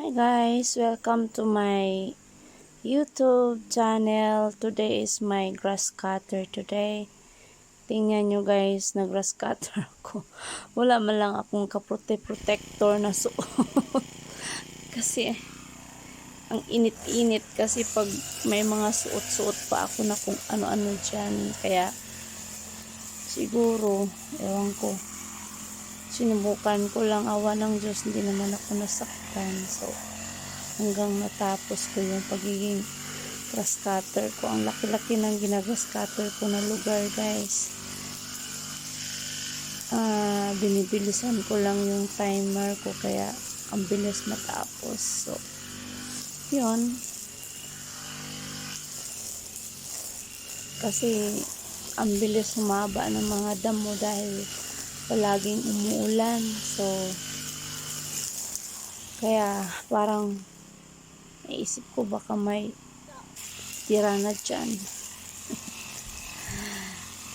Hi guys, welcome to my YouTube channel. Today is my grass cutter today. Tingnan nyo guys, na grass cutter ako. Wala man lang akong kaprote-protector na suot. Kasi ang init-init kasi pag may mga suot-suot pa ako na kung ano-ano dyan. Kaya siguro, ewan ko. Sinubukan ko lang, awa ng Diyos, hindi naman ako nasaktan. So, hanggang natapos ko yung pagiging grass cutter ko. Ang laki-laki ng ginagrass cutter ko na lugar guys. Binibilisan ko lang yung timer ko kaya ang bilis matapos. So, yun. Kasi ang bilis humaba ng mga damo dahil palaging umuulan. So, kaya parang naisip ko baka may tira na dyan.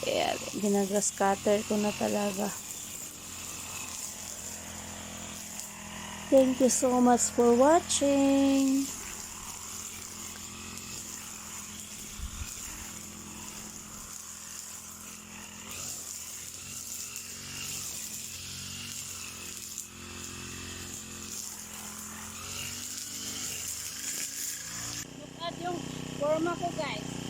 Kaya ginagrass cutter ko na talaga. Thank you so much for watching. Look at yung forma ko guys.